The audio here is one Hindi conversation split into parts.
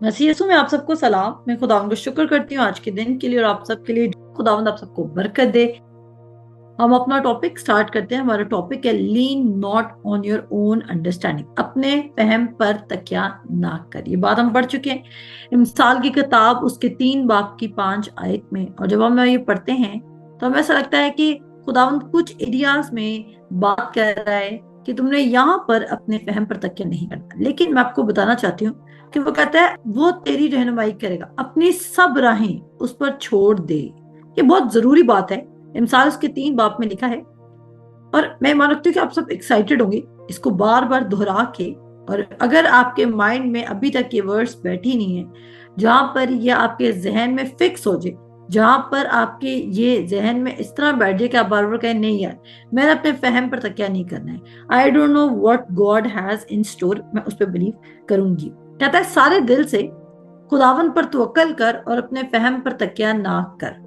मसीह यीशु में आप सबको सलाम। मैं खुदावंद का शुक्र करती हूँ आज के दिन के लिए और आप सबके लिए। खुदावंद आप सबको बरकत दे। हम अपना टॉपिक स्टार्ट करते हैं। हमारा टॉपिक है lean not on your own understanding, अपने फहम पर तकिया ना कर। ये बात हम पढ़ चुके हैं मिसाल की किताब उसके 3 बाब की 5 आयत में। और जब हम ये पढ़ते हैं तो हमें ऐसा लगता है कि खुदावंद कुछ एरियाज में बात कर रहा है कि तुमने यहाँ पर अपने फहम पर तकिया नहीं करना। लेकिन मैं आपको बताना चाहती हूँ कि वो कहता है वो तेरी रहनुमाई करेगा, अपनी सब राहें उस पर छोड़ दे। ये बहुत जरूरी बात है। मिसाल उसके 3 बाब में लिखा है और मैं मानती हूँ कि आप सब एक्साइटेड होंगे इसको बार बार दोहरा के। और अगर आपके माइंड में अभी तक ये वर्ड्स बैठी नहीं है, जहां पर ये आपके जहन में फिक्स हो जाए, जहां पर आपके ये जहन में इस तरह बैठ जाए कि आप बार बार कहें नहीं यार मैंने अपने फहम पर तकिया नहीं करना है, I don't know what God has in store, मैं उस पर बिलीव करूंगी। कहता है सारे दिल से खुदावन पर तवक्कल कर और अपने फहम पर तकिया ना कर।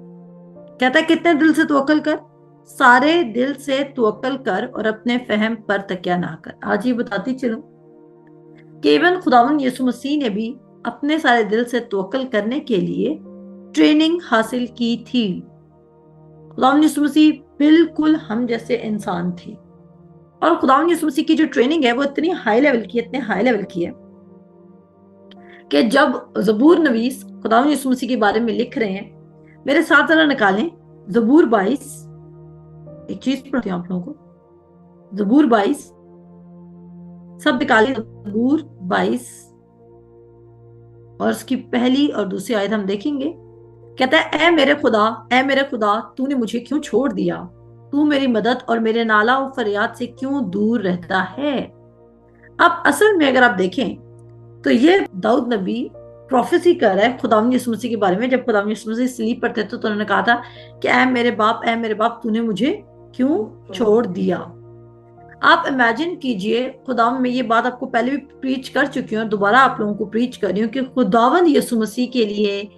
कहता है कितने दिल से तवक्कल कर? सारे दिल से तवक्कल कर और अपने फहम पर तकिया ना कर। आज ये बताती चलूं कि इवन खुदावंद यीशु मसीह ने भी अपने सारे दिल से तवक्कल करने के लिए ट्रेनिंग हासिल की थी। खुदावंद यीशु मसीह बिल्कुल हम जैसे इंसान थे और खुदावंद यीशु मसीह की जो ट्रेनिंग है वो इतनी हाई लेवल की है, इतने हाई लेवल की है कि जब जबूर नवीस खुदावंद यीशु मसीह के बारे में लिख रहे हैं, मेरे साथ जरा निकालें जबूर 22। एक चीज पढ़ती हूँ आप लोगों को, जबूर 22 सब निकालें। जबूर 22 और उसकी पहली और दूसरी आयत हम देखेंगे। कहता है ए मेरे खुदा तूने मुझे क्यों छोड़ दिया? तू मेरी मदद और मेरे नाला और फरियाद से क्यों दूर रहता है? अब असल में अगर आप देखें तो ये दाऊद नबी प्रोफेसी कर रहा है खुदावंद यीशु मसीह के बारे में। जब खुदावंद यीशु मसीह स्लीप पर थे तो उन्होंने कहा था कि ए मेरे बाप तूने मुझे क्यों छोड़ दिया? आप इमेजिन कीजिए, खुदावंद, मैं ये बात आपको पहले भी प्रीच कर चुकी हूँ और दोबारा आप लोगों को प्रीच कर रही हूँ कि खुदावंद यीशु मसीह के लिए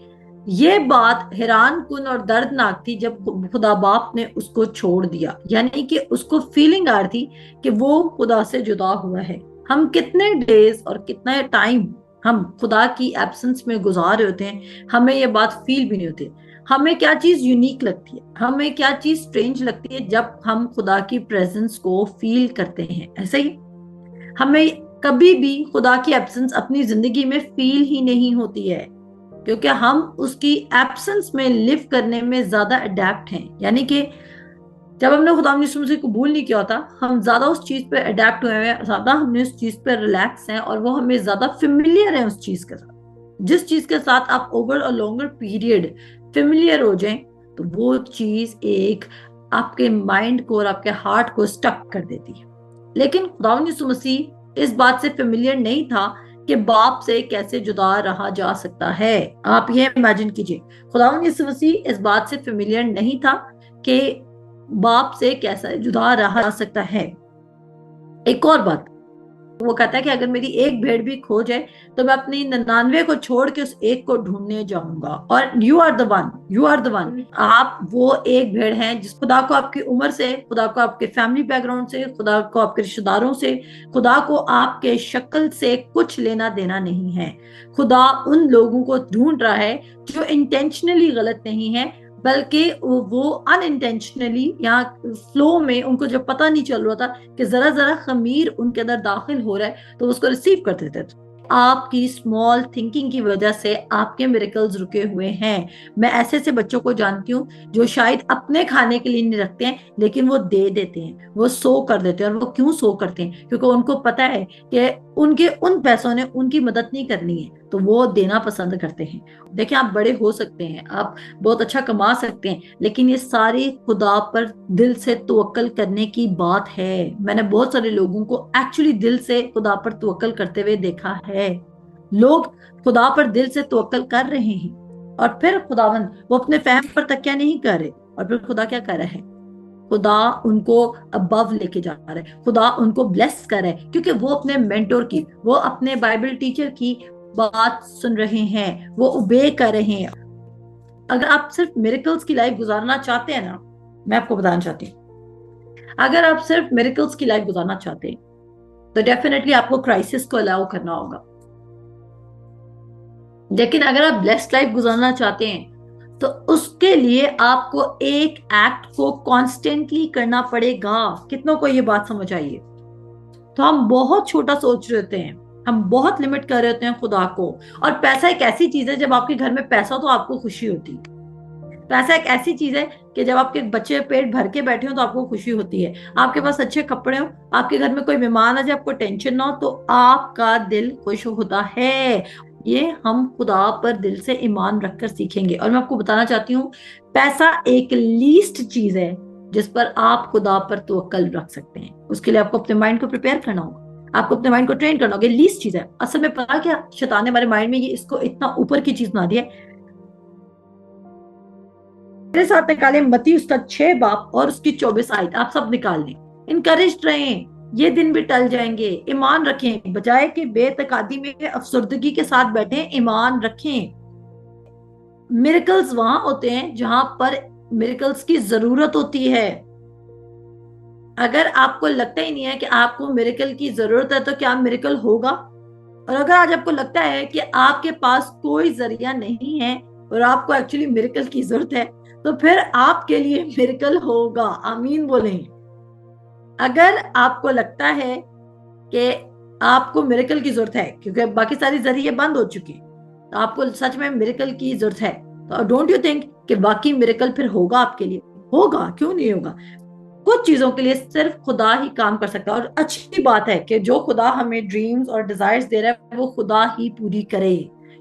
ये बात हैरान कुन और दर्दनाक थी जब खुदा बाप ने उसको छोड़ दिया। यानी कि उसको फीलिंग आ रही थी कि वो खुदा से जुदा हुआ है। हम कितने डेज और कितना टाइम हम खुदा की एब्सेंस में गुजार रहे होते हैं, हमें ये बात फील भी नहीं होती। हमें क्या चीज यूनिक लगती है, हमें क्या चीज स्ट्रेंज लगती है जब हम खुदा की प्रेजेंस को फील करते हैं। ऐसे ही हमें कभी भी खुदा की एब्सेंस अपनी जिंदगी में फील ही नहीं होती है, क्योंकि हम उसकी एब्सेंस में लिव करने में ज्यादा अडेप्ट हैं। यानी कि जब हमने खुदा यीशु मसीह को कबूल नहीं किया होता, हम ज्यादा उस चीज पे अडेप्ट हुए हैं, ज्यादा हमने उस चीज पे रिलैक्स हैं और वो हमें ज्यादा फेमिलियर है उस चीज के साथ। जिस चीज के साथ आप over a longer period familiar हो जाएं तो वो चीज एक आपके माइंड को और आपके हार्ट को स्टक कर देती है। लेकिन खुदा यीशु मसीह इस बात से फेमिलियर नहीं था कि बाप से कैसे जुदा रहा जा सकता है। आप ये इमेजिन कीजिए, खुदावंद यीशु मसीह इस बात से फेमिलियर नहीं था कि बाप से कैसे जुदा रहा जा सकता है। एक और बात, वो कहता है कि अगर मेरी एक भेड़ भी खो जाए तो मैं अपनी 99 को छोड़ के उस एक को ढूंढने जाऊंगा। और यू आर द वन, आप वो एक भेड़ हैं जिस खुदा को आपकी उम्र से, खुदा को आपके फैमिली बैकग्राउंड से, खुदा को आपके रिश्तेदारों से, खुदा को आपके शक्ल से कुछ लेना देना नहीं है। खुदा उन लोगों को ढूंढ रहा है जो इंटेंशनली गलत नहीं है, बल्कि वो अनइंटेंशनली यहाँ फ्लो में उनको जब पता नहीं चल रहा था कि जरा जरा खमीर उनके अंदर दाखिल हो रहा है तो उसको रिसीव करते थे। आपकी स्मॉल थिंकिंग की वजह से आपके मिरेकल्स रुके हुए हैं। मैं ऐसे ऐसे बच्चों को जानती हूँ जो शायद अपने खाने के लिए नहीं रखते हैं लेकिन वो दे देते हैं, वो सो कर देते हैं। और वो क्यों सो करते हैं? क्योंकि उनको पता है कि उनके उन पैसों ने उनकी मदद नहीं करनी है, तो वो देना पसंद करते हैं। देखिए, आप बड़े हो सकते हैं, आप बहुत अच्छा कमा सकते हैं, लेकिन ये सारी खुदा पर दिल से तवक्कल करने की बात है। मैंने बहुत सारे लोगों को एक्चुअली दिल से खुदा पर तवक्कल करते हुए देखा है। लोग खुदा पर दिल से तवक्कल कर रहे हैं और फिर खुदावंद वो अपने फहम पर तकिया नहीं कर रहे, और फिर खुदा क्या कर रहा है? खुदा उनको अबव लेके जा रहा है, खुदा उनको ब्लेस कर रहा है, क्योंकि वो अपने मेंटोर की, वो अपने बाइबल टीचर की बात सुन रहे हैं, वो ओबे कर रहे हैं। अगर आप सिर्फ मिरेकल्स की लाइफ गुजारना चाहते हैं ना, मैं आपको बताना चाहती हूँ, अगर आप सिर्फ मिरेकल्स की लाइफ गुजारना चाहते हैं तो डेफिनेटली आपको क्राइसिस को अलाउ करना होगा। लेकिन अगर आप ब्लेस्ड लाइफ गुजारना चाहते हैं तो उसके लिए आपको एक एक्ट को कॉन्स्टेंटली करना पड़ेगा। कितनों को ये बात समझ आई है? तो हम बहुत छोटा सोच रहे होते हैं, हम बहुत लिमिट कर रहे होते हैं खुदा को। और पैसा एक ऐसी चीज है, जब आपके घर में पैसा हो तो आपको खुशी होती है। पैसा एक ऐसी चीज है कि जब आपके बच्चे पेट भर के बैठे हो तो आपको खुशी होती है। आपके पास अच्छे कपड़े हो, आपके घर में कोई मेहमान आ जाए, आपको टेंशन ना हो, तो आपका दिल खुश होता है। ये हम खुदा पर दिल से ईमान रखकर सीखेंगे। और मैं आपको बताना चाहती हूँ, पैसा एक लीस्ट चीज है जिस पर आप खुदा पर तवक्कल रख सकते हैं। उसके लिए आपको अपने माइंड को प्रिपेयर करना होगा, आपको अपने माइंड को ट्रेन करना होगा। लीस्ट चीज है असल में। पता क्या, शैतान ने हमारे माइंड में ये इसको इतना ऊपर की चीज बना दिया है। मेरे साथ निकाले मती उसका 6 बाप और उसकी 24 आयत, आप सब निकाल लें। इनकरेज रहें, ये दिन भी टल जाएंगे। ईमान रखें, बजाय के बेतकादी में अफसरदगी के साथ बैठे, ईमान रखें। मिरेकल्स वहां होते हैं जहां पर मिरेकल्स की जरूरत होती है। अगर आपको लगता ही नहीं है कि आपको मिरेकल की जरूरत है तो क्या मिरेकल होगा? और अगर आज आपको लगता है कि आपके पास कोई जरिया नहीं है और आपको एक्चुअली मिरेकल की जरूरत है, तो फिर आपके लिए मिरेकल होगा। आमीन बोलें। अगर आपको लगता है कि आपको मिरेकल की जरूरत है क्योंकि बाकी सारी जरिए बंद हो चुके हैं, तो आपको सच में मिरेकल की जरूरत है, तो डोंट यू थिंक कि बाकी मिरेकल फिर होगा आपके लिए? होगा, क्यों नहीं होगा। कुछ चीजों के लिए सिर्फ खुदा ही काम कर सकता है। और अच्छी बात है कि जो खुदा हमें ड्रीम्स और डिजायर्स दे रहा है वो खुदा ही पूरी करे,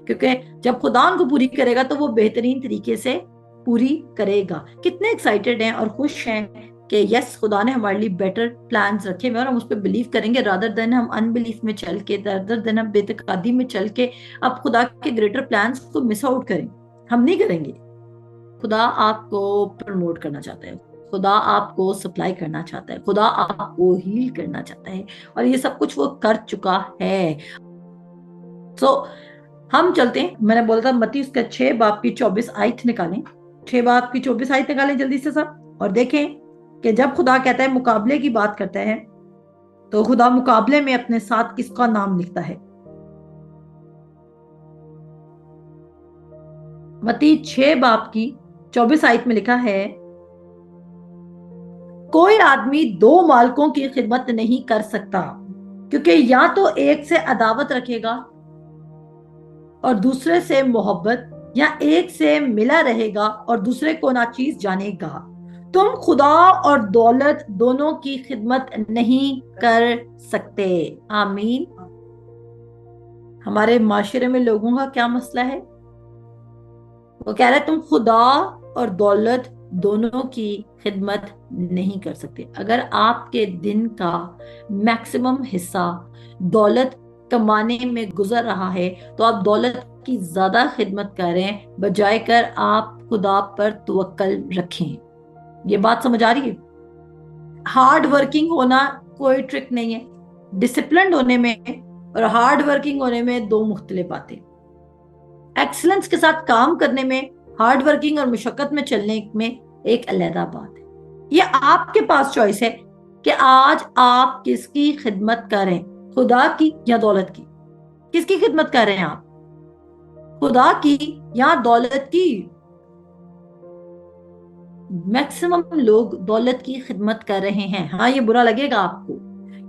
क्योंकि जब खुदा उनको पूरी करेगा तो वो बेहतरीन तरीके से पूरी करेगा। कितने एक्साइटेड हैं और खुश हैं कि यस, खुदा ने हमारे लिए बेटर प्लान्स रखे हुए और हम उस पर बिलीव करेंगे, रादर देन हम अनबिलीफ में चल के, रादर देन हम बेतकादी में चल के अब खुदा के ग्रेटर प्लान्स को मिस आउट करें। हम नहीं करेंगे। खुदा आपको प्रमोट करना चाहता है, खुदा आपको सप्लाई करना चाहता है, खुदा आपको हील करना चाहता है, और ये सब कुछ वो कर चुका है। सो हम चलते हैं। मैंने बोला था मत्ती उसका 6 बाप की 24 आयत निकालें। 6 बाप की 24 आयत निकालें जल्दी से सब, और देखें कि जब खुदा कहता है, मुकाबले की बात करता है, तो खुदा मुकाबले में अपने साथ किसका नाम लिखता है। मत्ती 6 बाप की 24 आयत में लिखा है, कोई आदमी दो मालिकों की खिदमत नहीं कर सकता, क्योंकि या तो एक से अदावत रखेगा और दूसरे से मोहब्बत, या एक से मिला रहेगा और दूसरे को नाचीज जानेगा। तुम खुदा और दौलत दोनों की खिदमत नहीं कर सकते। आमीन। हमारे माशरे में लोगों का क्या मसला है? वो कह रहे तुम खुदा और दौलत दोनों की खिदमत नहीं कर सकते। अगर आपके दिन का मैक्सिमम हिस्सा दौलत कमाने में गुजर रहा है तो आप दौलत की ज्यादा खिदमत कर रहे हैं, बजाय कर आप खुदा पर तवक्कल रखें। ये बात समझ आ रही है? हार्ड वर्किंग होना कोई ट्रिक नहीं है। डिसिप्लिन होने में और हार्ड वर्किंग होने में दो मुख्तलिफ बातें। एक्सीलेंस के साथ काम करने में, हार्ड वर्किंग और मुशक्कत में चलने में एक अलहदा बात है। ये आपके पास चॉइस है कि आज आप किसकी खिदमत करें, खुदा की या दौलत की। किसकी खिदमत कर रहे हैं आप, खुदा की या दौलत की? मैक्सिमम लोग दौलत की खिदमत कर रहे हैं। हाँ, ये बुरा लगेगा आपको,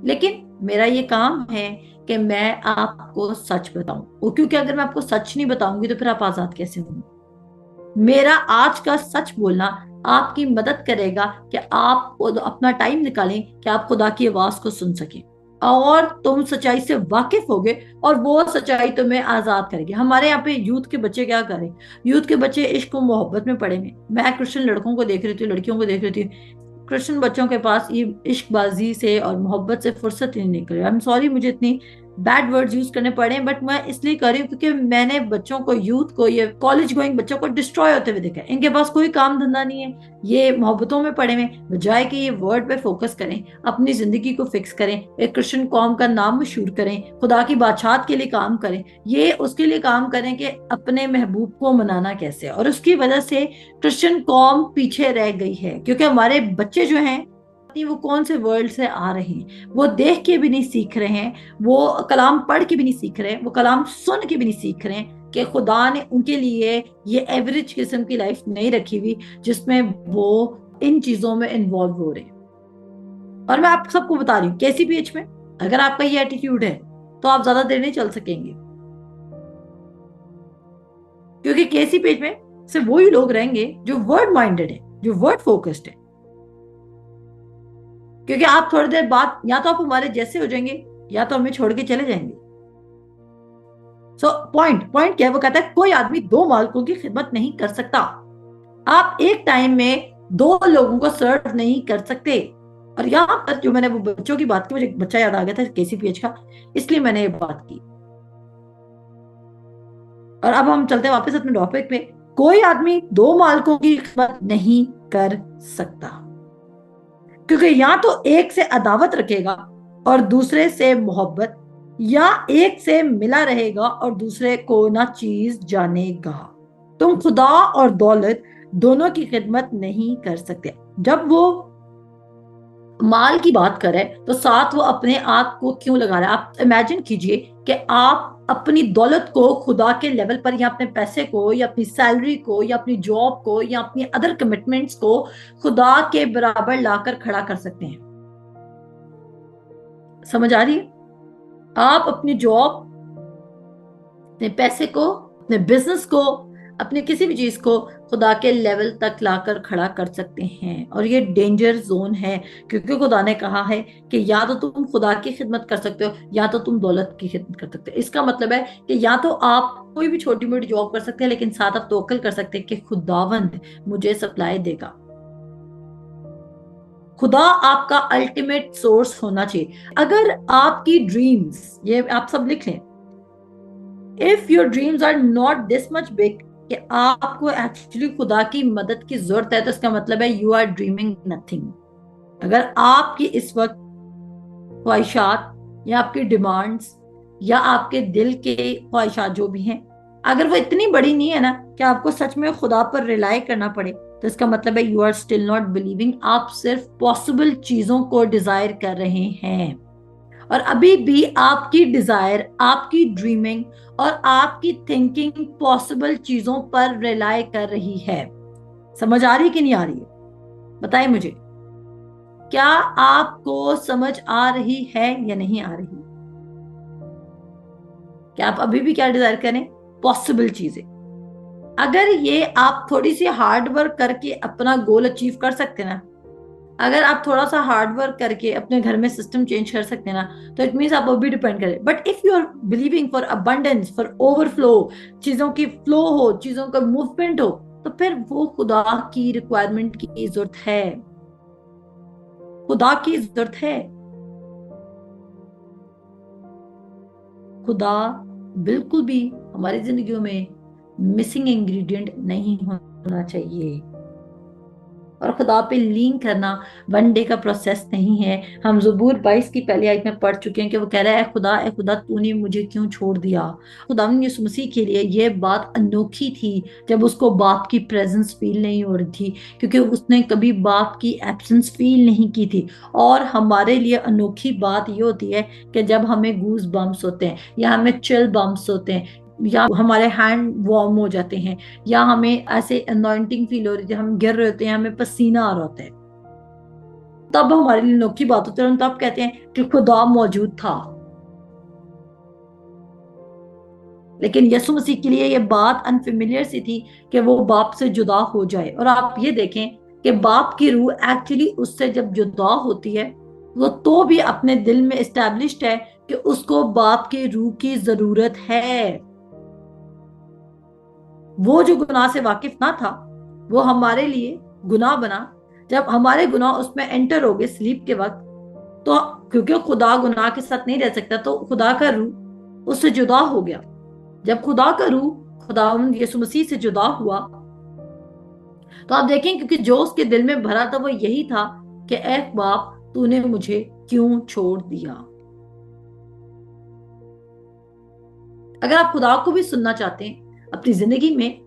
लेकिन मेरा ये काम है कि मैं आपको सच बताऊं। वो क्योंकि अगर मैं आपको सच नहीं बताऊंगी तो फिर आप आजाद कैसे होंगे? मेरा आज का सच बोलना आपकी मदद करेगा कि आप अपना टाइम निकालें कि आप खुदा की आवाज को सुन सकें, और तुम सच्चाई से वाकिफ होगे और वो सच्चाई तुम्हें आजाद करेगी। हमारे यहाँ पे यूथ के बच्चे क्या करें? यूथ के बच्चे इश्क और मोहब्बत में पड़े हैं। मैं क्रिश्चियन लड़कों को देख रही थी, लड़कियों को देख रही थी, क्रिश्चियन बच्चों के पास ये इश्कबाजी से और मोहब्बत से फुर्सत ही नहीं निकल रही। आई एम सॉरी, मुझे इतनी बैड वर्ड्स यूज करने पड़े, बट मैं इसलिए कर रही हूँ क्योंकि मैंने बच्चों को, यूथ को, ये कॉलेज गोइंग बच्चों को डिस्ट्रॉय होते हुए देखा है। इनके पास कोई काम धंधा नहीं है, ये मोहब्बतों में पड़े हुए, बजाय कि ये वर्ड पे फोकस करें, अपनी जिंदगी को फिक्स करें, एक क्रिश्चियन कौम का नाम मशहूर करें, खुदा की बादशाहत के लिए काम करें। ये उसके लिए काम करें कि अपने महबूब को मनाना कैसे है। और उसकी वजह से क्रिश्चियन कौम पीछे रह गई है, क्योंकि हमारे बच्चे जो हैं वो कौन से वर्ल्ड से आ रहे हैं, वो देख के भी नहीं सीख रहे हैं, वो कलाम पढ़ के भी नहीं सीख रहे हैं, वो कलाम सुन के भी नहीं सीख रहे हैं। कि खुदा ने उनके लिए ये एवरेज किस्म की लाइफ नहीं रखी हुई जिसमें वो इन चीजों में इन्वॉल्व हो रहे हैं। और मैं आप सबको बता रही हूँ KCPH में अगर आपका ये एटीट्यूड है तो आप ज्यादा देर नहीं चल सकेंगे, क्योंकि KCPH में सिर्फ वही लोग रहेंगे जो वर्ड माइंडेड है, जो वर्ड फोकस्ड है। क्योंकि आप थोड़ी देर बाद या तो आप हमारे जैसे हो जाएंगे या तो हमें छोड़ के चले जाएंगे। सो पॉइंट पॉइंट क्या है, वो कहता है कोई आदमी दो मालिकों की खिदमत नहीं कर सकता। आप एक टाइम में दो लोगों को सर्व नहीं कर सकते। और यहाँ पर जो मैंने वो बच्चों की बात की, मुझे एक बच्चा याद आ गया था KCPH का, इसलिए मैंने ये बात की। और अब हम चलते हैं वापस अपने टॉपिक पे। कोई आदमी दो मालिकों की खिदमत नहीं कर सकता, क्योंकि या तो एक से अदावत रखेगा और दूसरे से मोहब्बत, या एक से मिला रहेगा और दूसरे को ना चीज जानेगा। तुम खुदा और दौलत दोनों की खिदमत नहीं कर सकते। जब वो माल की बात करे तो साथ वो अपने आप को क्यों लगा रहा है? आप इमेजिन कीजिए कि आप अपनी दौलत को खुदा के लेवल पर, या अपने पैसे को, या अपनी सैलरी को, या अपनी जॉब को, या अपनी अदर कमिटमेंट्स को खुदा के बराबर लाकर खड़ा कर सकते हैं। समझ आ रही है? आप अपनी जॉब, अपने पैसे को, अपने बिजनेस को, अपने किसी भी चीज को खुदा के लेवल तक लाकर खड़ा कर सकते हैं। और ये डेंजर जोन है, क्योंकि खुदा ने कहा है कि या तो तुम खुदा की खिदमत कर सकते हो या तो तुम दौलत की खिदमत कर सकते हो। इसका मतलब है कि या तो आप कोई भी छोटी मोटी जॉब कर सकते हैं, लेकिन साथ आप तवक्कल कर सकते हैं कि खुदावंद मुझे सप्लाई देगा। खुदा आपका अल्टीमेट सोर्स होना चाहिए। अगर आपकी ड्रीम्स, ये आप सब लिख लें, if your dreams are not this much big कि आपको एक्चुअली खुदा की मदद की जरूरत है, तो इसका मतलब है यू आर ड्रीमिंग नथिंग। अगर आपकी इस वक्त ख्वाहिशात या आपकी डिमांड्स या आपके दिल के ख्वाहिशात जो भी हैं, अगर वो इतनी बड़ी नहीं है ना कि आपको सच में खुदा पर रिलाई करना पड़े, तो इसका मतलब है you are still not believing. आप सिर्फ पॉसिबल चीजों को डिजायर कर रहे हैं, और अभी भी आपकी डिजायर, आपकी ड्रीमिंग और आपकी थिंकिंग पॉसिबल चीजों पर रिलाई कर रही है। समझ आ रही कि नहीं आ रही है? बताइए मुझे, क्या आपको समझ आ रही है या नहीं आ रही? क्या आप अभी भी क्या डिजायर करें? पॉसिबल चीजें। अगर ये आप थोड़ी सी हार्ड वर्क करके अपना गोल अचीव कर सकते ना, अगर आप थोड़ा सा हार्ड वर्क करके अपने घर में सिस्टम चेंज कर सकते हैं ना, तो इट मीन्स आप अभी डिपेंड करें। But if you are believing for abundance, for overflow, चीजों की फ्लो हो, चीजों का मूवमेंट हो, तो फिर वो खुदा की रिक्वायरमेंट की जरूरत है, खुदा की जरूरत है। खुदा बिल्कुल भी हमारी जिंदगियों में मिसिंग इंग्रेडिएंट नहीं होना चाहिए। और खुदा पे लीन करना वन डे का प्रोसेस नहीं है। हम ज़बूर 22 की पहली आयत में पढ़ चुके हैं कि वो कह रहा है, ए खुदा तूने मुझे क्यों छोड़ दिया। खुदा यीशु मसीह के लिए ये बात अनोखी थी जब उसको बाप की प्रेजेंस फील नहीं हो रही थी, क्योंकि उसने कभी बाप की एब्सेंस फील नहीं की थी। और हमारे लिए अनोखी बात ये होती है कि जब हमें गूज बम्प्स होते हैं, या हमें चिल बम्प्स होते हैं, या हमारे हैंड वार्म हो जाते हैं, या हमें ऐसे अनॉइंटिंग फील हो रही है, हम गिर रहे होते हैं, हमें पसीना आ रहा होता है, तब हमारे लिए अनोखी बात होती है। तब कहते हैं कि खुदा मौजूद था। लेकिन यीशु मसीह के लिए ये बात अनफेमिलियर सी थी कि वो बाप से जुदा हो जाए। और आप ये देखें कि बाप की रूह एक्चुअली उससे जब जुदा होती है, वो तो भी अपने दिल में एस्टैब्लिश्ड है कि उसको बाप की रूह की जरूरत है। वो जो गुनाह से वाकिफ ना था, वो हमारे लिए गुनाह बना। जब हमारे गुनाह उसमें एंटर हो गए स्लीप के वक्त, तो क्योंकि खुदा गुनाह के साथ नहीं रह सकता, तो खुदा का रूह उससे जुदा हो गया। जब खुदा का रूह खुदा यीशु मसीह से जुदा हुआ, तो आप देखें क्योंकि जो उसके दिल में भरा था वो यही था कि ऐ बाप तूने मुझे क्यों छोड़ दिया। अगर आप खुदा को भी सुनना चाहते हैं अपनी जिंदगी में,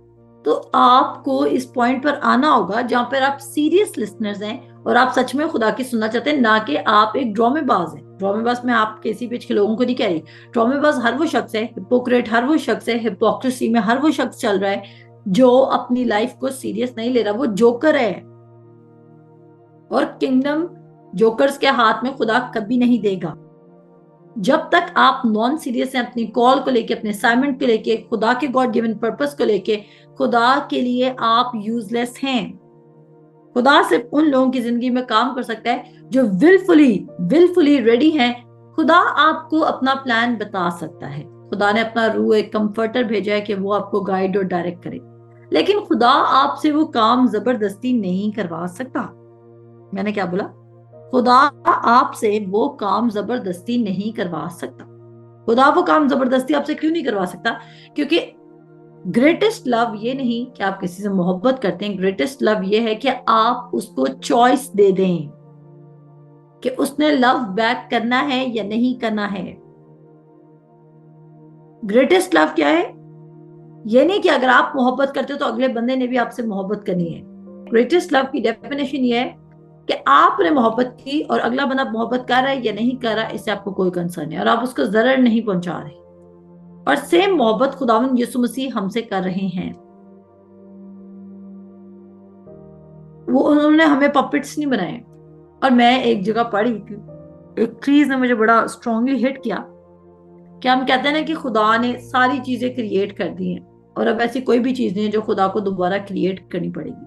तो आपको इस पॉइंट पर आना होगा जहां पर आप सीरियस लिसनर्स हैं और आप सच में खुदा की सुनना चाहते हैं, ना कि आप एक ड्रामेबाज हैं। ड्रामेबाज में आप किसी बीच के लोगों को नहीं कह रही, ड्रामेबाज हर वो शख्स है, हिपोक्रेट हर वो शख्स है, हिपोक्रेसी में हर वो शख्स चल रहा है जो अपनी लाइफ को सीरियस नहीं ले रहा, वो जोकर है। और किंगडम जोकर्स के हाथ में खुदा कभी नहीं देगा। जब तक आप नॉन सीरियस हैं अपनी कॉल को लेके, अपने असाइनमेंट को लेके, खुदा के गॉड गिवन पर्पस को लेके, खुदा के लिए आप यूजलेस हैं। खुदा सिर्फ उन लोगों की जिंदगी में काम कर सकता है जो विलफुली रेडी हैं। खुदा आपको अपना प्लान बता सकता है, खुदा ने अपना रूह एक कंफर्टर भेजा है कि वो आपको गाइड और डायरेक्ट करे, लेकिन खुदा आपसे वो काम जबरदस्ती नहीं करवा सकता। मैंने क्या बोला? खुदा आपसे वो काम जबरदस्ती नहीं करवा सकता। खुदा वो काम जबरदस्ती आपसे क्यों नहीं करवा सकता? क्योंकि ग्रेटेस्ट लव ये नहीं कि आप किसी से मोहब्बत करते हैं, ग्रेटेस्ट लव ये है कि आप उसको चॉइस दे दें कि उसने लव बैक करना है या नहीं करना है। ग्रेटेस्ट लव क्या है? ये नहीं कि अगर आप मोहब्बत करते हो तो अगले बंदे ने भी आपसे मोहब्बत करनी है। ग्रेटेस्ट लव की डेफिनेशन ये है कि आपने मोहब्बत की और अगला बंदा मोहब्बत कर रहा है या नहीं कर रहा, इससे आपको कोई कंसर्न है और आप उसको जरर नहीं पहुंचा रहे। और सेम मोहब्बत खुदावंद यीशु मसीह हमसे कर रहे हैं। वो उन्होंने हमें पपेट्स नहीं बनाए। और मैं एक जगह पढ़ी थी, एक चीज ने मुझे बड़ा स्ट्रांगली हिट किया कि हम कहते हैं ना कि खुदा ने सारी चीजें क्रिएट कर दी हैं और अब ऐसी कोई भी चीज नहीं है जो खुदा को दोबारा क्रिएट करनी पड़ेगी।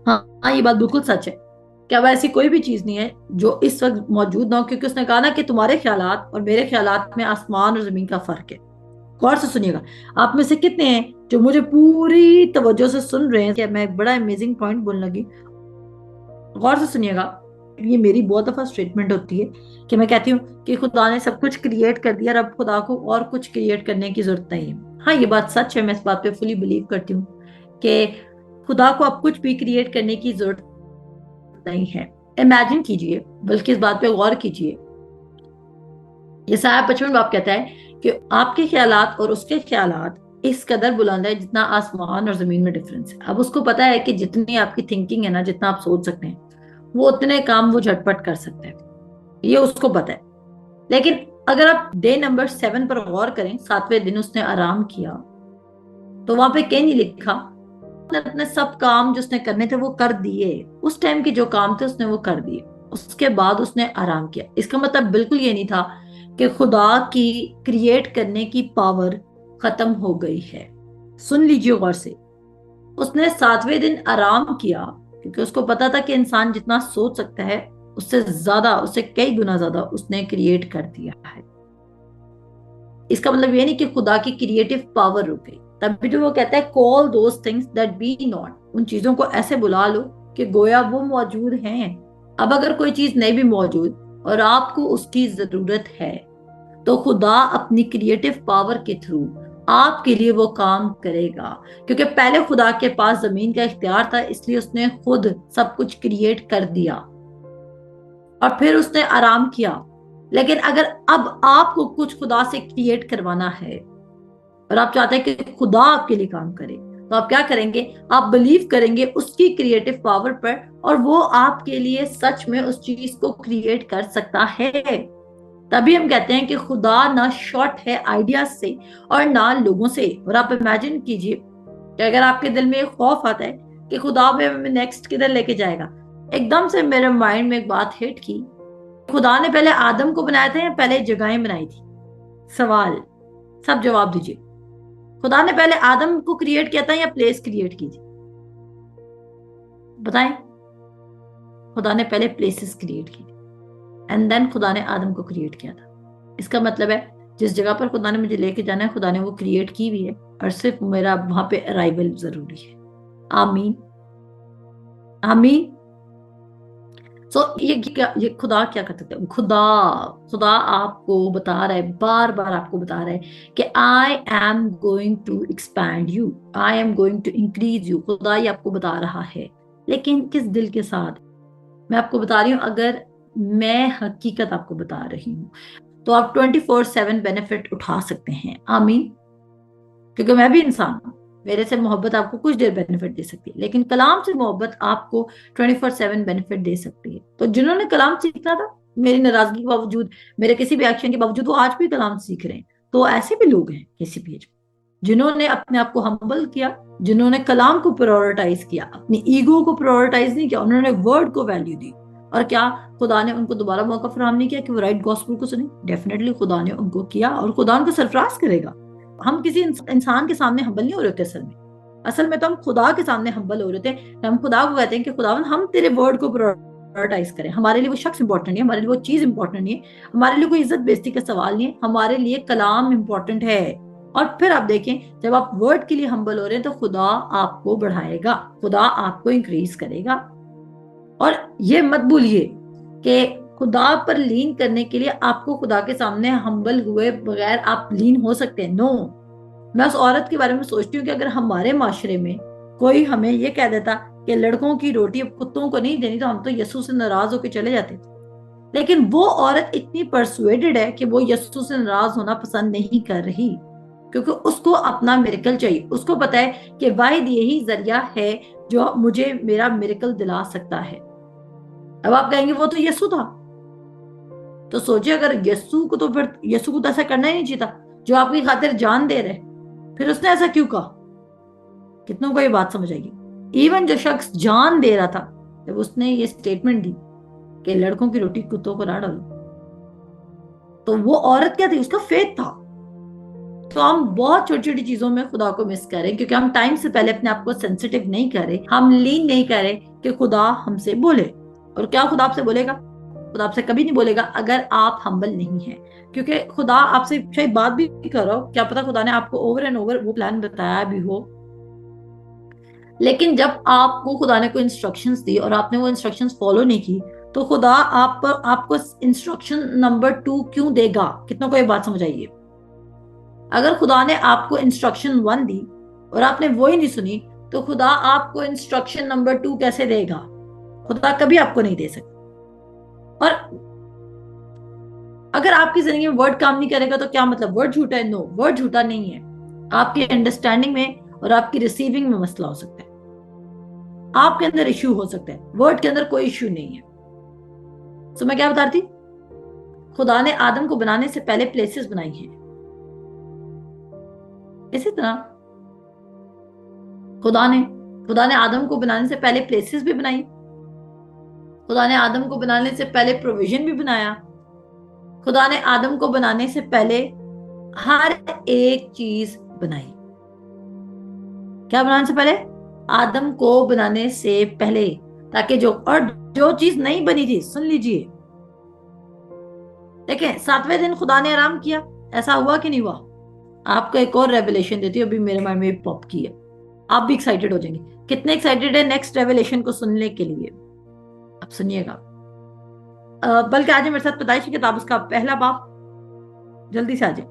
हाँ, ये बात बिल्कुल सच है कि अब ऐसी कोई भी चीज नहीं है जो इस वक्त मौजूद ना हो, क्योंकि उसने कहा ना कि तुम्हारे ख्यालात और मेरे ख्यालात में आसमान और जमीन का फर्क है। गौर से सुनिएगा, आप में से कितने हैं जो मुझे पूरी तवज्जो से सुन रहे हैं कि मैं बड़ा अमेजिंग पॉइंट बोलने लगी। गौर से सुनिएगा, ये मेरी बहुत दफा स्टेटमेंट होती है कि मैं कहती हूँ कि खुदा ने सब कुछ क्रिएट कर दिया और अब खुदा को और कुछ क्रिएट करने की जरूरत नहीं है। हाँ, ये बात सच है, मैं इस बात पे फुली बिलीव करती हूँ कि खुदा को अब कुछ भी क्रिएट करने की जरूरत नहीं है। इमेजिन कीजिए, बल्कि इस बात पे गौर कीजिए, यशायाह 55 बाब कहता है कि आपके ख्यालात और उसके ख्यालात इस कदर बुलंद है जितना आसमान और जमीन में डिफरेंस है। अब उसको पता है कि जितनी आपकी थिंकिंग है ना, जितना आप सोच सकते हैं, वो उतने काम वो झटपट कर सकते हैं, ये उसको पता है। लेकिन अगर आप डे नंबर 7 पर गौर करें, 7वें दिन उसने आराम किया, तो वहां पे कहीं नहीं लिखा उसने अपने सब काम जो उसने करने थे वो कर दिए। उस टाइम के जो काम थे उसने वो कर दिए, उसके बाद उसने आराम किया। इसका मतलब बिल्कुल ये नहीं था कि खुदा की क्रिएट करने की पावर खत्म हो गई है। सुन लीजिए गौर से, उसने 7वें दिन आराम किया क्योंकि उसको पता था कि इंसान जितना सोच सकता है उससे ज्यादा, उससे कई गुना ज्यादा उसने क्रिएट कर दिया है। इसका मतलब ये नहीं कि खुदा की क्रिएटिव पावर रुक गई। तभी तो वो कहता है call those things that be not, उन चीजों को ऐसे बुला लो कि गोया वो मौजूद हैं। अब अगर कोई चीज नहीं भी मौजूद और आपको उसकी जरूरत है, तो खुदा अपनी क्रिएटिव पावर के थ्रू आपके लिए वो काम करेगा। क्योंकि पहले खुदा के पास जमीन का इख्तियार था, इसलिए उसने खुद सब कुछ क्रिएट कर दिया और फिर उसने आराम किया। लेकिन अगर अब आपको कुछ खुदा से क्रिएट करवाना है और आप चाहते हैं कि खुदा आपके लिए काम करे, तो आप क्या करेंगे? आप बिलीव करेंगे उसकी क्रिएटिव पावर पर और वो आपके लिए सच में उस चीज को क्रिएट कर सकता है। तभी हम कहते हैं कि खुदा ना शॉर्ट है आइडियाज से और ना लोगों से। और आप इमेजिन कीजिए कि अगर आपके दिल में एक खौफ आता है कि खुदा में नेक्स्ट किधर लेके जाएगा, एकदम से मेरे माइंड में एक बात हिट की, खुदा ने पहले आदम को बनाया था या पहले जगहें बनाई थी? सवाल, सब जवाब दीजिए। खुदा ने पहले आदम को क्रिएट किया था या प्लेस क्रिएट की थी? बताएं। खुदा ने पहले प्लेसेस क्रिएट की एंड देन खुदा ने आदम को क्रिएट किया था। इसका मतलब है जिस जगह पर खुदा ने मुझे लेके जाना है, खुदा ने वो क्रिएट की भी है और सिर्फ मेरा वहां पे अराइवल जरूरी है। आमीन, आमीन। सो ये खुदा क्या कर सकते हैं? खुदा आपको बता रहा है, बार बार आपको बता रहा है कि I am going to expand you, I am going to increase you. खुदा ये आपको बता रहा है, लेकिन किस दिल के साथ? मैं आपको बता रही हूँ, अगर मैं हकीकत आपको बता रही हूँ तो आप 24/7 बेनिफिट उठा सकते हैं। आमीन। क्योंकि मैं भी इंसान हूँ, मेरे से मोहब्बत आपको कुछ देर बेनिफिट दे सकती है, लेकिन कलाम से मोहब्बत आपको 24/7 बेनिफिट दे सकती है। तो जिन्होंने कलाम सीखना था मेरी नाराजगी के बावजूद, मेरे किसी भी एक्शन के बावजूद वो आज भी कलाम सीख रहे हैं। तो ऐसे भी लोग हैं किसी भी एज में, जिन्होंने अपने आप को हम्बल किया, जिन्होंने कलाम को प्रायोरिटाइज किया, अपनी ईगो को प्रायोरिटाइज नहीं किया, उन्होंने वर्ड को वैल्यू दी। और क्या खुदा ने उनको दोबारा मौका फराहम नहीं किया कि वो राइट गॉस्पेल को सुने? डेफिनेटली खुदा ने उनको किया, और खुदा उनको सरफराज करेगा। हम किसी इंसान के सामने हम्बल नहीं हो रहे थे असल में तो हम खुदा के सामने हम्बल हो रहे थे। हम खुदा को कहते हैं कि खुदावन हम तेरे वर्ड को प्रायोरिटाइज करें। हमारे लिए वो शख्स इंपॉर्टेंट नहीं है, हमारे लिए वो चीज इंपॉर्टेंट नहीं है, हमारे लिए कोई इज्जत बेइज्जती का सवाल नहीं है, हमारे लिए कलाम इंपॉर्टेंट है। और फिर आप देखें, जब आप वर्ड के लिए हम्बल हो रहे हैं तो खुदा आपको बढ़ाएगा, खुदा आपको इंक्रीज करेगा। और ये मत भूलिए कि खुदा पर लीन करने के लिए आपको खुदा के सामने हम्बल हुए बगैर आप लीन हो सकते हैं? नो। मैं उस औरत के बारे में सोचती हूँ कि अगर हमारे माशरे में कोई हमें ये कह देता कि लड़कों की रोटी अब कुत्तों को नहीं देनी, तो हम तो यीशु से नाराज होकर चले जाते थे। लेकिन वो औरत इतनी परसुएडेड है कि वो यीशु से नाराज होना पसंद नहीं कर रही, क्योंकि उसको अपना मिरेकल चाहिए। उसको पता है कि वाहिद यही जरिया है जो मुझे मेरा मिरेकल दिला सकता है। अब आप कहेंगे वो तो यीशु था, तो सोचिए अगर यीशु को, तो फिर यीशु को तो ऐसा करना ही नहीं चाहिए था जो आपकी खातिर जान दे रहे, फिर उसने ऐसा क्यों कहा? कितनों को ये बात समझ आएगी? इवन जो शख्स जान दे रहा था, जब उसने ये स्टेटमेंट दी कि लड़कों की रोटी कुत्तों को ना डालो, तो वो औरत क्या थी? उसका फेथ था। तो हम बहुत छोटी छोटी चीजों में खुदा को मिस करें, क्योंकि हम टाइम से पहले अपने आप को सेंसिटिव नहीं करे, हम लीन नहीं करे कि खुदा हमसे बोले। और क्या खुदा आपसे बोलेगा? खुदा आपसे कभी नहीं बोलेगा अगर आप हम्बल नहीं है, क्योंकि खुदा आपसे शायद बात भी करो, क्या पता खुदा ने आपको ओवर एंड ओवर वो प्लान बताया भी हो, लेकिन जब आपको खुदा ने कोई इंस्ट्रक्शंस दी और आपने वो इंस्ट्रक्शंस फॉलो नहीं की, तो खुदा आप पर आपको इंस्ट्रक्शन नंबर 2 क्यों देगा? कितनों को ये बात समझ आइए? अगर खुदा ने आपको इंस्ट्रक्शन 1 दी और आपने वो ही नहीं सुनी, तो खुदा आपको इंस्ट्रक्शन नंबर 2 कैसे देगा? खुदा कभी आपको नहीं दे सकता। और अगर आपकी जिंदगी में वर्ड काम नहीं करेगा तो क्या मतलब वर्ड झूठा है? नो, वर्ड झूठा नहीं है। आपकी अंडरस्टैंडिंग में और आपकी रिसीविंग में मसला हो सकता है, आपके अंदर इश्यू हो सकता है, वर्ड के अंदर कोई इश्यू नहीं है। तो मैं क्या बता रही थी? खुदा ने आदम को बनाने से पहले प्लेसेस बनाई हैं। इसी तरह खुदा ने आदम को बनाने से पहले प्लेसेस भी बनाई। खुदा ने आदम को बनाने से पहले प्रोविजन भी बनाया। खुदा ने आदम को बनाने से पहले हर एक चीज बनाई। क्या बनाने से पहले? आदम को बनाने से पहले, ताकि जो चीज नहीं बनी थी, सुन लीजिए, देखें, 7वें दिन खुदा ने आराम किया। ऐसा हुआ कि नहीं हुआ? आपको एक और रेवलेशन देती हूँ, अभी मेरे माइंड में पॉप की है, आप भी एक्साइटेड हो जाएंगे। कितने एक्साइटेड है नेक्स्ट रेवलेशन को सुनने के लिए? अब सुनिएगा। बल्कि आज मेरे साथ पैदाइश की किताब उसका पहला बाब, जल्दी से आ जाए।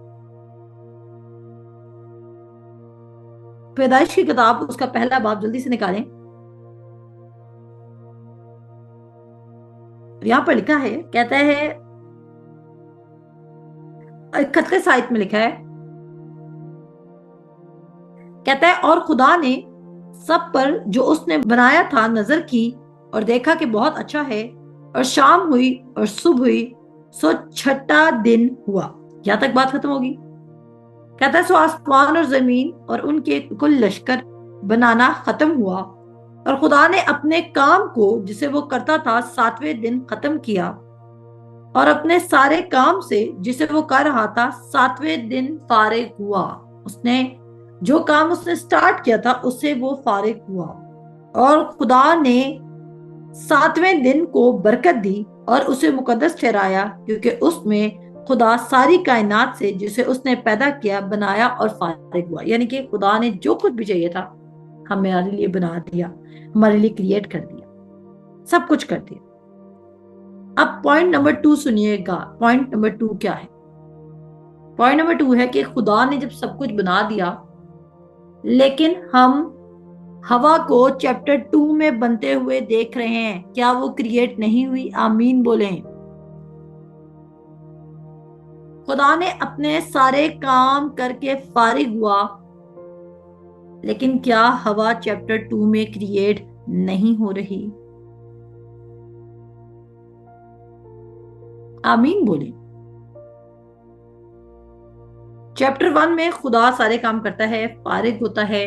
पैदाइश की किताब उसका पहला बाब जल्दी से निकालें। यहां पर लिखा है, कहता है 31 आयत में लिखा है, कहता है और खुदा ने सब पर जो उसने बनाया था नजर की और देखा कि बहुत अच्छा है, और शाम हुई और सुबह हुई, सो छठा दिन हुआ। यहां तक बात खत्म होगी। कहता है सो आसमान और जमीन और उनके कुल लश्कर बनाना खत्म हुआ, और खुदा ने अपने काम को जिसे वो करता था 7वें दिन खत्म किया, और अपने सारे काम से जिसे वो कर रहा था 7वें दिन फारिग हुआ। उसने जो काम उसने स्टार्ट किया था उससे वो फारिग हुआ। और खुदा ने 7वें दिन को बरकत दी और उसे मुकद्दस ठहराया, क्योंकि उसमें खुदा सारी कायनात से जिसे उसने पैदा किया बनाया और फारिग हुआ। यानी कि खुदा ने जो कुछ भी चाहिए था हमारे लिए बना दिया, हमारे लिए क्रिएट कर दिया, सब कुछ कर दिया। अब पॉइंट नंबर 2 सुनिएगा। पॉइंट नंबर 2 क्या है? पॉइंट नंबर 2 है कि खुदा ने जब सब कुछ बना दिया, लेकिन हम हवा को चैप्टर 2 में बनते हुए देख रहे हैं। क्या वो क्रिएट नहीं हुई? आमीन बोलें। खुदा ने अपने सारे काम करके फारिग हुआ, लेकिन क्या हवा चैप्टर 2 में क्रिएट नहीं हो रही? आमीन बोले। चैप्टर 1 में खुदा सारे काम करता है, फारिग होता है,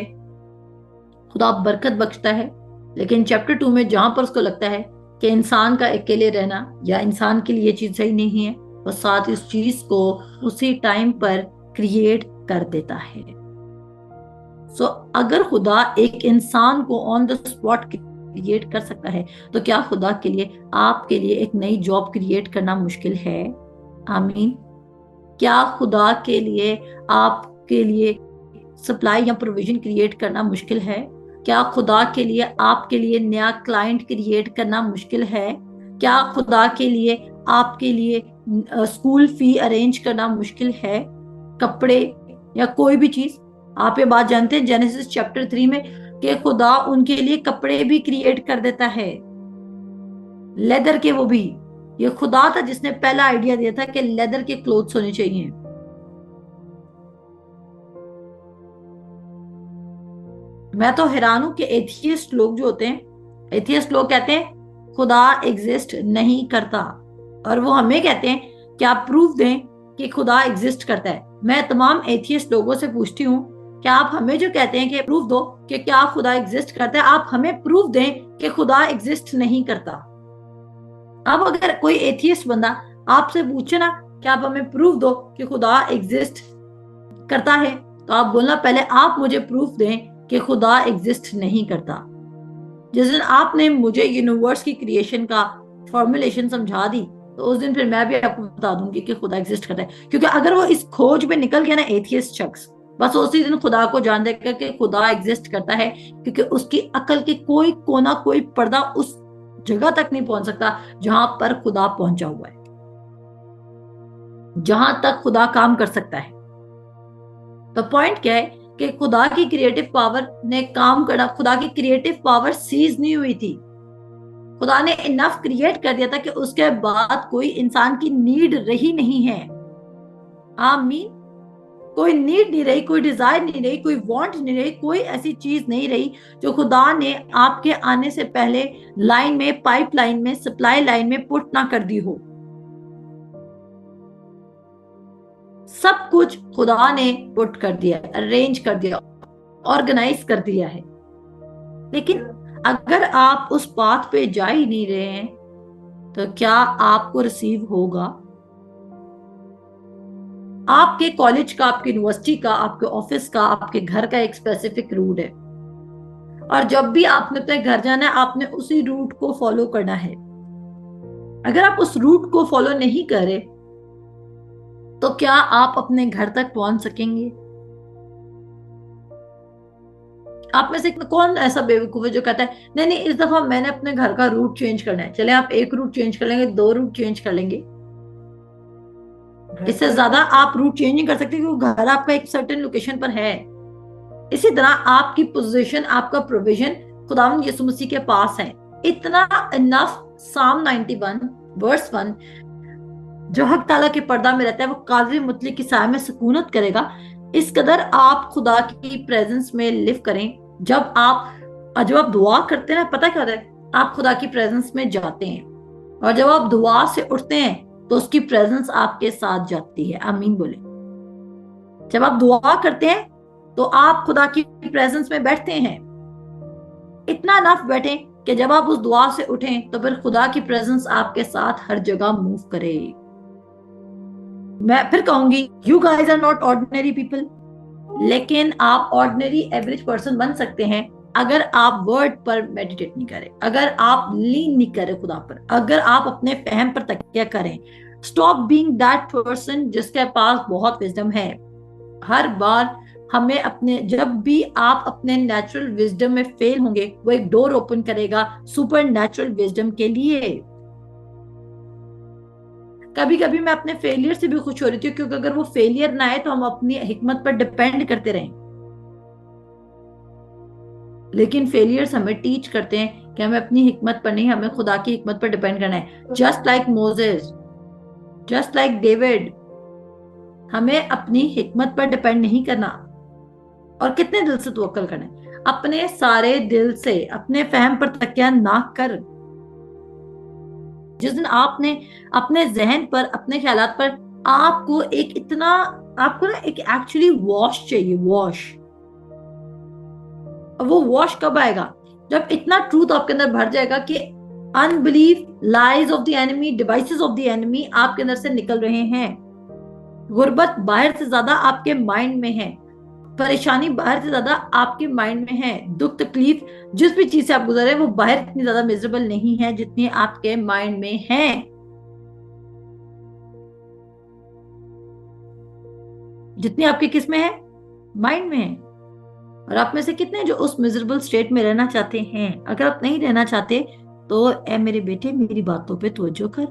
खुदा बरकत बख्शता है। लेकिन चैप्टर 2 में जहां पर उसको लगता है कि इंसान का अकेले रहना या इंसान के लिए ये चीज सही नहीं है, वो साथ इस चीज को उसी टाइम पर क्रिएट कर देता है। सो अगर खुदा एक इंसान को ऑन द स्पॉट क्रिएट कर सकता है, तो क्या खुदा के लिए, आपके लिए एक नई जॉब क्रिएट करना मुश्किल है? आमीन। क्या खुदा के लिए, आपके लिए सप्लाई या प्रोविजन क्रिएट करना मुश्किल है? क्या खुदा के लिए, आपके लिए नया क्लाइंट क्रिएट करना मुश्किल है? क्या खुदा के लिए, आपके लिए स्कूल फी अरेंज करना मुश्किल है? कपड़े या कोई भी चीज। आप ये बात जानते हैं जेनेसिस चैप्टर 3 में कि खुदा उनके लिए कपड़े भी क्रिएट कर देता है, लेदर के। वो भी, ये खुदा था जिसने पहला आइडिया दिया था कि लेदर के क्लोथ्स होने चाहिए। मैं तो हैरान हूं कि एथियस्ट लोग जो होते हैं, एथियस्ट लोग कहते हैं खुदा एग्जिस्ट नहीं करता, और वो हमें कहते हैं कि आप प्रूफ दें कि खुदा एग्जिस्ट करता है। मैं तमाम एथियस्ट लोगों से पूछती हूँ कि आप हमें जो कहते हैं कि प्रूफ दो कि क्या खुदा एग्जिस्ट करता है, आप हमें प्रूफ दें कि खुदा एग्जिस्ट नहीं करता। अब अगर कोई एथियस्ट बंदा आपसे पूछे ना कि आप हमें प्रूफ दो कि खुदा एग्जिस्ट करता है, तो आप बोलना पहले आप मुझे प्रूफ दें कि खुदा एग्जिस्ट नहीं करता। जिस दिन आपने मुझे यूनिवर्स की क्रिएशन का फॉर्मुलेशन समझा दी, तो उस दिन फिर मैं भी आपको बता दूंगी कि खुदा एग्जिस्ट करता है। क्योंकि अगर वो इस खोज में निकल गया ना एथियस्ट शख्स, बस उसी दिन खुदा को जान देगा कि खुदा एग्जिस्ट करता है, क्योंकि उसकी अकल की कोई कोना, कोई पर्दा उस जगह तक नहीं पहुंच सकता जहां पर खुदा पहुंचा हुआ है, जहां तक खुदा काम कर सकता है। तो पॉइंट क्या है कि खुदा की क्रिएटिव पावर ने काम करना, खुदा की क्रिएटिव पावर सीज नहीं हुई थी। खुदा ने इनफ क्रिएट कर दिया था कि उसके बाद कोई इंसान की नीड रही नहीं है। आमीन। कोई नीड नहीं रही, कोई डिजायर नहीं रही, कोई वांट नहीं रही, कोई ऐसी चीज नहीं रही जो खुदा ने आपके आने से पहले लाइन में, पाइपलाइन में, सप्लाई लाइन में पुट ना कर दी हो। सब कुछ खुदा ने पुट कर दिया, अरेंज कर दिया, ऑर्गेनाइज कर दिया है। लेकिन अगर आप उस पाथ पे जा ही नहीं रहे हैं, तो क्या आपको रिसीव होगा? आपके कॉलेज का, आपकी यूनिवर्सिटी का, आपके ऑफिस का, आपके घर का एक स्पेसिफिक रूट है, और जब भी आपने अपने घर जाना है, आपने उसी रूट को फॉलो करना है। अगर आप उस रूट को फॉलो नहीं करे, तो क्या आप अपने घर तक पहुंच सकेंगे? आप में से कौन ऐसा बेवकूफ है जो कहता है नहीं नहीं, इस दफा मैंने अपने घर का रूट चेंज करना है। चले, आप एक रूट चेंज कर लेंगे, दो रूट चेंज कर लेंगे, इससे ज्यादा आप रूट चेंज नहीं कर सकते, क्योंकि घर आपका एक सर्टेन लोकेशन पर है। इसी तरह आपकी पोजीशन, आपका प्रोविजन खुदावंद यीशु मसीह के पास है। इतना इनफ। साम 91 वर्स 1, जो हक ताला के पर्दा में रहता है वो कादरी मुतली की साया में सुकूनत करेगा। इस कदर आप खुदा की प्रेजेंस में लिव करें। जब आप दुआ करते हैं ना, पता क्या होता है, आप खुदा की प्रेजेंस में जाते हैं, और जब आप दुआ से उठते हैं तो उसकी प्रेजेंस आपके साथ जाती है। आमीन बोले। जब आप दुआ करते हैं तो आप खुदा की प्रेजेंस में बैठते हैं, इतना नफ बैठे कि जब आप उस दुआ से उठें तो फिर खुदा की प्रेजेंस आपके साथ हर जगह मूव करे। मैं फिर कहूंगी, you guys are not ordinary people, लेकिन आप ऑर्डिनरी एवरेज पर्सन बन सकते हैं अगर आप वर्ड पर मेडिटेट नहीं करें, अगर आप लीन नहीं करें खुदा पर, अगर आप अपने फहम पर तकिया करें। स्टॉप बीइंग दैट पर्सन जिसके पास बहुत विजडम है। हर बार हमें अपने, जब भी आप अपने नेचुरल विजडम में फेल होंगे, वो एक डोर ओपन करेगा सुपर नेचुरल विजडम के लिए। कभी कभी मैं अपने फेलियर से भी खुश हो रही थी, क्योंकि अगर वो फेलियर ना आए तो हम अपनी हिकमत पर डिपेंड करते रहें। लेकिन फेलियर्स हमें टीच करते हैं कि हमें अपनी हिकमत पर नहीं, हमें खुदा की हिकमत पर डिपेंड करना है। Just like Moses, just like David, हमें अपनी हिकमत पर डिपेंड नहीं करना। और कितने दिल से तवक्कल करना है, अपने सारे दिल से, अपने फहम पर तकिया ना कर। जिस दिन आपने अपने जहन पर, अपने ख्यालात पर आपको एक इतना, आपको ना एक एक्चुअली वॉश चाहिए, वॉश। वो वॉश कब आएगा? जब इतना ट्रूथ आपके अंदर भर जाएगा कि unbelief, lies of the enemy, devices of the enemy आपके अंदर से निकल रहे हैं। गुर्बत बाहर से ज्यादा आपके माइंड में है, परेशानी बाहर से ज्यादा आपके माइंड में है, दुख तकलीफ जिस भी चीज से आप गुजर रहे हैं वो बाहर इतनी ज्यादा मिजरेबल नहीं है जितनी आपके माइंड में है। जितनी आपके किस में है? माइंड में है। और आप में से कितने जो उस मिजरेबल स्टेट में रहना चाहते हैं? अगर आप नहीं रहना चाहते तो ए मेरे बेटे, मेरी बातों पे तवज्जो कर।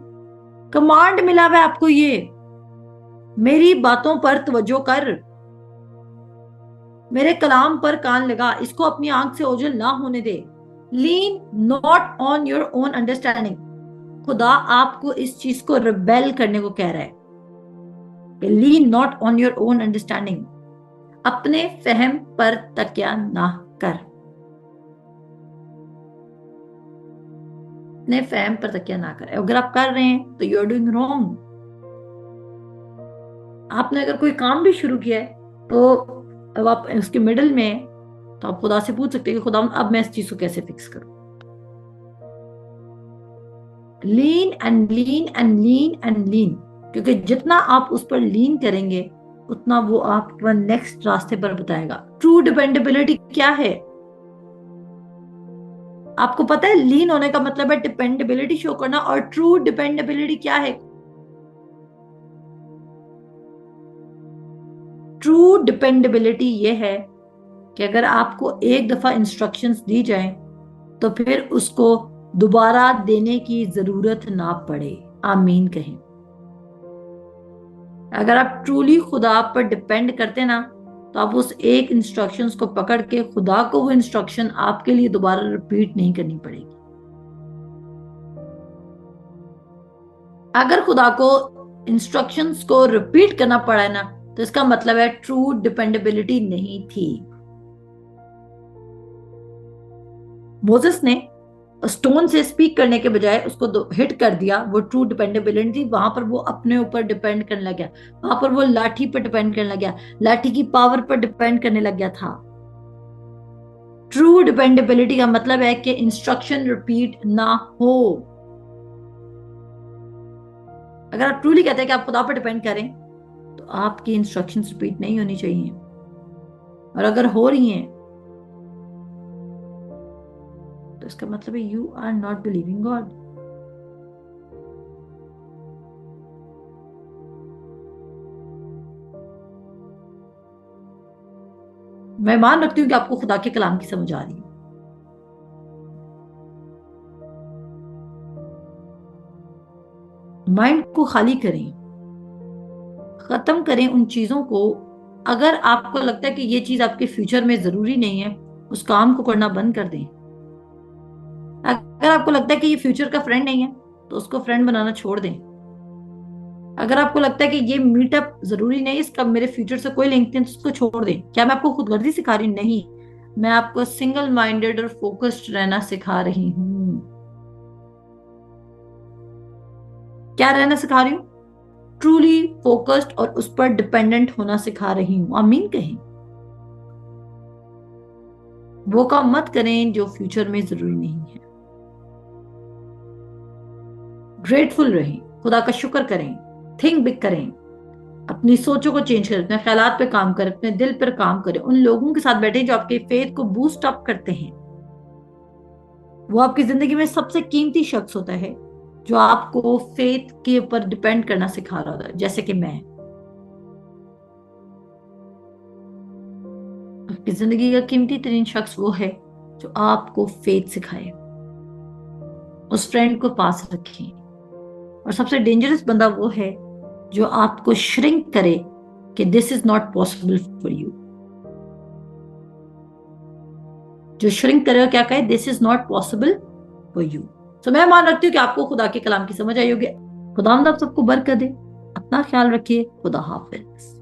कमांड मिला हुआ है आपको, ये मेरी बातों पर तवज्जो कर, मेरे कलाम पर कान लगा, इसको अपनी आंख से ओझल ना होने दे। Lean not on your own understanding. खुदा आपको इस चीज को रिबेल करने को कह रहा है। Lean not on your own understanding. अपने फहम पर तकिया ना कर, अपने फहम पर तकिया ना कर। अगर आप कर रहे हैं तो यू आर डूइंग रॉन्ग। आपने अगर कोई काम भी शुरू किया है तो अब आप उसके मिडिल में, तो आप खुदा से पूछ सकते हैं कि खुदा अब मैं इस चीज को कैसे फिक्स करूं। Lean and lean and lean and lean, क्योंकि जितना आप उस पर लीन करेंगे उतना वो आपको नेक्स्ट रास्ते पर बताएगा। ट्रू डिपेंडेबिलिटी क्या है? आपको पता है लीन होने का मतलब है डिपेंडेबिलिटी शो करना, और ट्रू डिपेंडेबिलिटी क्या है? ट्रू डिपेंडेबिलिटी ये है कि अगर आपको एक दफा इंस्ट्रक्शंस दी जाए तो फिर उसको दोबारा देने की जरूरत ना पड़े। आमीन कहें। अगर आप ट्रूली खुदा पर डिपेंड करते ना तो आप उस एक इंस्ट्रक्शंस को पकड़ के खुदा को वो इंस्ट्रक्शन आपके लिए दोबारा रिपीट नहीं करनी पड़ेगी। अगर खुदा को इंस्ट्रक्शंस को रिपीट करना पड़ा है ना तो इसका मतलब है ट्रू डिपेंडेबिलिटी नहीं थी। मोसेस ने स्टोन से स्पीक करने के बजाय उसको हिट कर दिया, वो ट्रू डिपेंडेबिलिटी थी। वहां पर वो अपने ऊपर डिपेंड करने लग गया, वहां पर वो लाठी पर डिपेंड करने लग गया, लाठी की पावर पर डिपेंड करने लग गया था। ट्रू डिपेंडेबिलिटी का मतलब है कि इंस्ट्रक्शन रिपीट ना हो। अगर आप ट्रूली कहते हैं कि आप खुदा पर डिपेंड करें तो आपकी इंस्ट्रक्शंस रिपीट नहीं होनी चाहिए, और अगर हो रही हैं तो इसका मतलब है you are not believing God. मैं मान रखती हूं कि आपको खुदा के कलाम की समझ आ रही है। माइंड को खाली करें, खत्म करें उन चीजों को। अगर आपको लगता है कि ये चीज आपके फ्यूचर में जरूरी नहीं है, उस काम को करना बंद कर दें। अगर आपको लगता है कि ये फ्यूचर का फ्रेंड नहीं है तो उसको फ्रेंड बनाना छोड़ दें। अगर आपको लगता है कि ये मीटअप जरूरी नहीं, इसका मेरे फ्यूचर से कोई लिंक नहीं, तो उसको छोड़ दें। क्या मैं आपको खुदगर्जी सिखा रही हूँ? नहीं, मैं आपको सिंगल माइंडेड और फोकस्ड रहना सिखा रही हूँ। क्या रहना सिखा रही हूँ? ट्रूली फोकस्ड और उस पर डिपेंडेंट होना सिखा रही हूँ। आमीन कहें। वो काम मत करें जो फ्यूचर में जरूरी नहीं है। ग्रेटफुल रहें, खुदा का शुक्र करें, थिंक बिग करें, अपनी सोचों को चेंज करें, अपने ख्यालात पे काम करें, अपने दिल पर काम करें। उन लोगों के साथ बैठे जो आपके फेथ को बूस्ट अप करते हैं। वो आपकी जिंदगी में सबसे कीमती शख्स होता है जो आपको फेथ के ऊपर डिपेंड करना सिखा रहा होता है। जैसे कि मैं, आपकी जिंदगी का कीमती तरीन शख्स वो है जो आपको फेथ सिखाए। उस फ्रेंड को पास रखें। और सबसे डेंजरस बंदा वो है जो आपको श्रिंक करे कि this is not possible for you. जो श्रिंक करे क्या कहे, this is not possible for you. तो मैं मान रखती हूँ कि आपको खुदा के कलाम की समझ आई होगी। खुदा आप सबको बरकत दे। अपना ख्याल रखिए। खुदा हाफिज।